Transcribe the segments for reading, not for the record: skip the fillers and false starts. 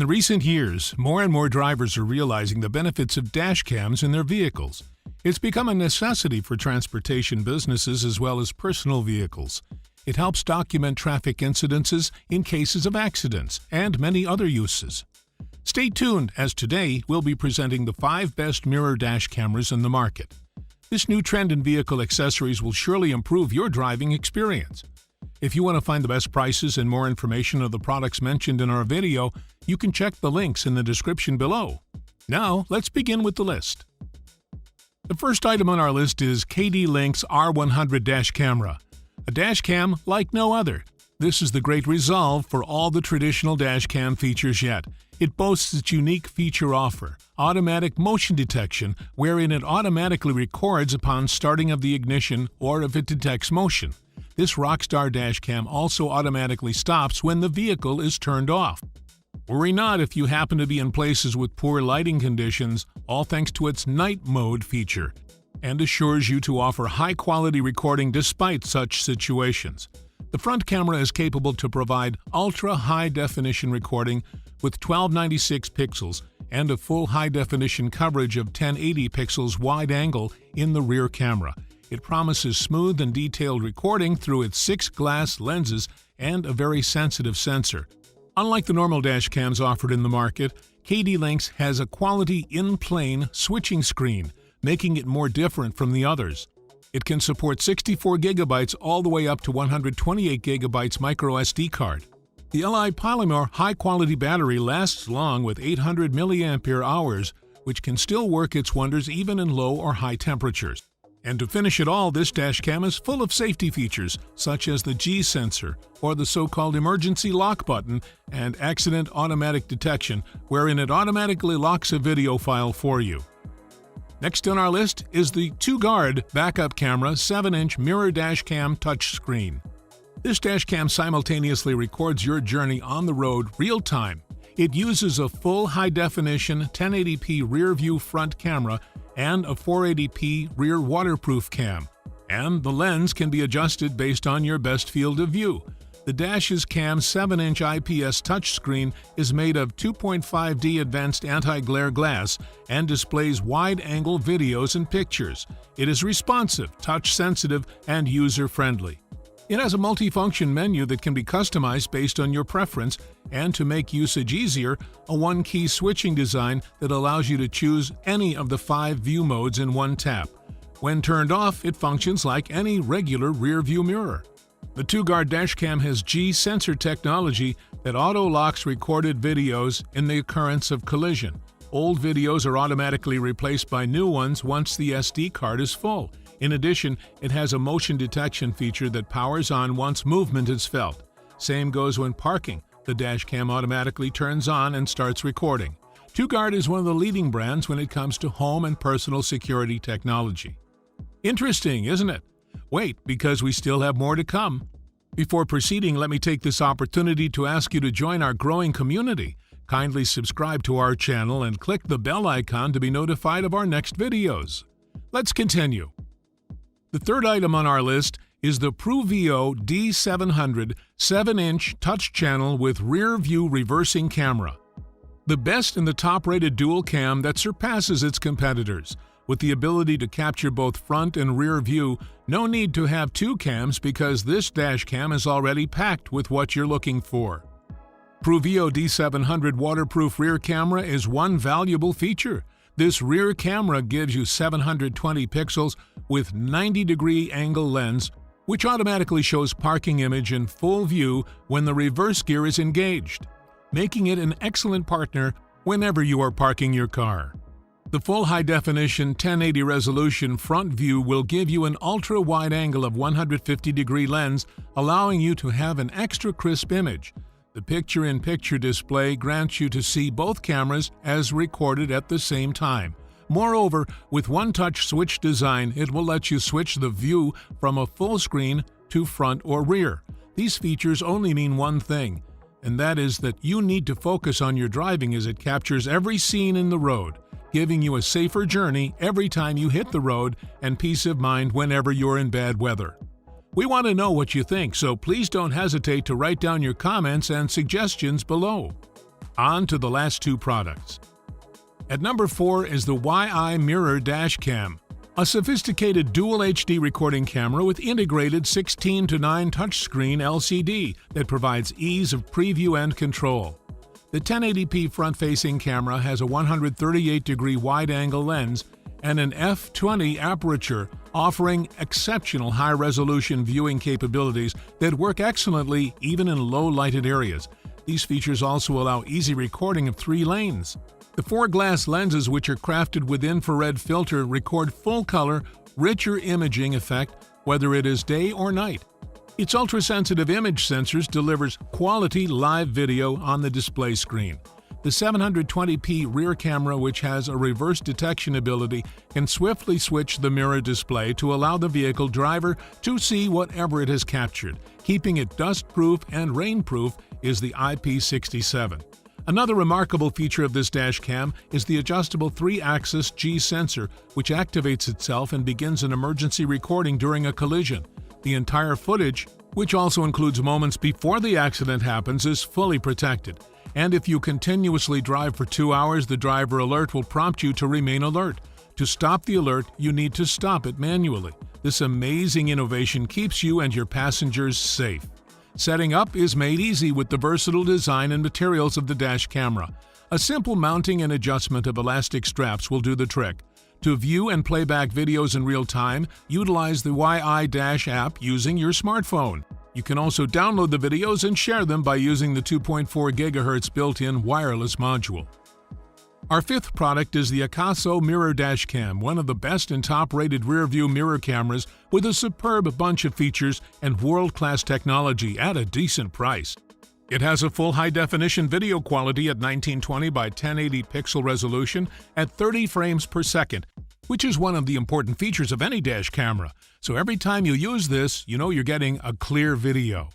recent years, more and more drivers are realizing the benefits of dash cams in their vehicles. It's become a necessity for transportation businesses as well as personal vehicles. It helps document traffic incidences in cases of accidents and many other uses. Stay tuned, as today we'll be presenting the 5 best mirror dash cameras in the market. This new trend in vehicle accessories will surely improve your driving experience. If you want to find the best prices and more information of the products mentioned in our video, you can check the links in the description below. Now, let's begin with the list. The first item on our list is KDLINKS R100 Dash Camera, a dash cam like no other. This is the great resolve for all the traditional dash cam features yet. It boasts its unique feature offer, automatic motion detection, wherein it automatically records upon starting of the ignition or if it detects motion. This rockstar dash cam also automatically stops when the vehicle is turned off. Worry not if you happen to be in places with poor lighting conditions, all thanks to its night mode feature, and assures you to offer high-quality recording despite such situations. The front camera is capable to provide ultra-high-definition recording with 1296 pixels and a full high-definition coverage of 1080 pixels wide angle in the rear camera. It promises smooth and detailed recording through its 6 glass lenses and a very sensitive sensor. Unlike the normal dash cams offered in the market, KDLINKS has a quality in-plane switching screen, making it more different from the others. It can support 64 GB all the way up to 128 GB micro SD card. The Li polymer high-quality battery lasts long with 800 mAh, which can still work its wonders even in low or high temperatures. And to finish it all, this dash cam is full of safety features such as the G sensor or the so-called emergency lock button and accident automatic detection, wherein it automatically locks a video file for you. Next on our list is the TOGUARD backup camera 7-inch Mirror Dash Cam touchscreen. This dash cam simultaneously records your journey on the road real-time. It uses a full high-definition 1080p rear-view front camera and a 480p rear waterproof cam, and the lens can be adjusted based on your best field of view. The Dash's Cam 7-inch IPS touchscreen is made of 2.5D advanced anti-glare glass and displays wide-angle videos and pictures. It is responsive, touch-sensitive, and user-friendly. It has a multifunction menu that can be customized based on your preference, and to make usage easier, a one-key switching design that allows you to choose any of the 5 view modes in one tap. When turned off, it functions like any regular rear-view mirror. The TOGUARD Dash Cam has G sensor technology that auto-locks recorded videos in the occurrence of collision. Old videos are automatically replaced by new ones once the SD card is full. In addition, it has a motion detection feature that powers on once movement is felt. Same goes when parking. The dash cam automatically turns on and starts recording. TOGUARD is one of the leading brands when it comes to home and personal security technology. Interesting, isn't it? Wait, because we still have more to come. Before proceeding, let me take this opportunity to ask you to join our growing community. Kindly subscribe to our channel and click the bell icon to be notified of our next videos. Let's continue. The third item on our list is the Pruveeo D700 7-inch touch channel with rear-view reversing camera. The best in the top-rated dual cam that surpasses its competitors. With the ability to capture both front and rear view, no need to have 2 cams because this dash cam is already packed with what you're looking for. Pruveeo D700 waterproof rear camera is one valuable feature. This rear camera gives you 720 pixels with 90-degree angle lens, which automatically shows parking image in full view when the reverse gear is engaged, making it an excellent partner whenever you are parking your car. The full high-definition 1080 resolution front view will give you an ultra-wide angle of 150-degree lens, allowing you to have an extra crisp image. The picture-in-picture display grants you to see both cameras as recorded at the same time. Moreover, with one-touch switch design, it will let you switch the view from a full screen to front or rear. These features only mean one thing, and that is that you need to focus on your driving as it captures every scene in the road, giving you a safer journey every time you hit the road and peace of mind whenever you're in bad weather. We want to know what you think, so please don't hesitate to write down your comments and suggestions below. On to the last two products. At number 4 is the YI Mirror Dash Cam, a sophisticated dual HD recording camera with integrated 16:9 touchscreen LCD that provides ease of preview and control. The 1080p front-facing camera has a 138-degree wide-angle lens and an f/20 aperture, offering exceptional high-resolution viewing capabilities that work excellently even in low-lighted areas. These features also allow easy recording of 3 lanes. The 4 glass lenses, which are crafted with infrared filter, record full-color, richer imaging effect whether it is day or night. Its ultra-sensitive image sensors delivers quality live video on the display screen. The 720p rear camera, which has a reverse detection ability, can swiftly switch the mirror display to allow the vehicle driver to see whatever it has captured. Keeping it dust-proof and rain-proof is the IP67. Another remarkable feature of this dash cam is the adjustable 3-axis G sensor, which activates itself and begins an emergency recording during a collision. The entire footage, which also includes moments before the accident happens, is fully protected. And if you continuously drive for 2 hours, the driver alert will prompt you to remain alert. To stop the alert, you need to stop it manually. This amazing innovation keeps you and your passengers safe. Setting up is made easy with the versatile design and materials of the dash camera. A simple mounting and adjustment of elastic straps will do the trick. To view and play back videos in real time, utilize the YI Dash app using your smartphone. You can also download the videos and share them by using the 2.4 GHz built-in wireless module. Our 5th product is the KDLINKS Mirror Dash Cam, one of the best and top-rated rear-view mirror cameras with a superb bunch of features and world-class technology at a decent price. It has a full high-definition video quality at 1920 by 1080 pixel resolution at 30 frames per second, which is one of the important features of any dash camera. So every time you use this, you know you're getting a clear video.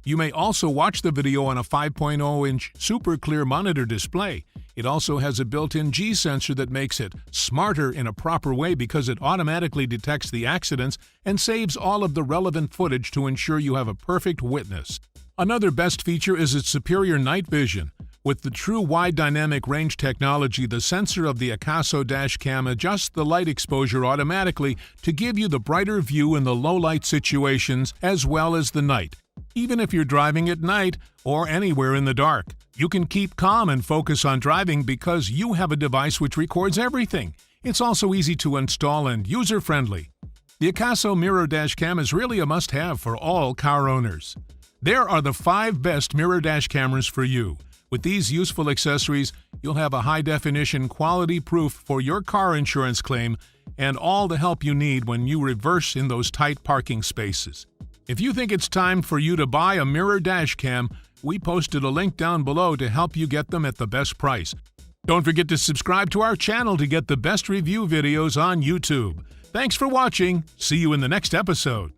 You may also watch the video on a 5.0-inch super clear monitor display. It also has a built-in G sensor that makes it smarter in a proper way because it automatically detects the accidents and saves all of the relevant footage to ensure you have a perfect witness. Another best feature is its superior night vision. With the true wide dynamic range technology, the sensor of the KDLINKS Dash Cam adjusts the light exposure automatically to give you the brighter view in the low-light situations as well as the night. Even if you're driving at night or anywhere in the dark, you can keep calm and focus on driving because you have a device which records everything. It's also easy to install and user-friendly. The KDLINKS Mirror Dash Cam is really a must-have for all car owners. There are the 5 best mirror dash cameras for you. With these useful accessories, you'll have a high-definition quality proof for your car insurance claim and all the help you need when you reverse in those tight parking spaces. If you think it's time for you to buy a mirror dash cam, we posted a link down below to help you get them at the best price. Don't forget to subscribe to our channel to get the best review videos on YouTube. Thanks for watching. See you in the next episode.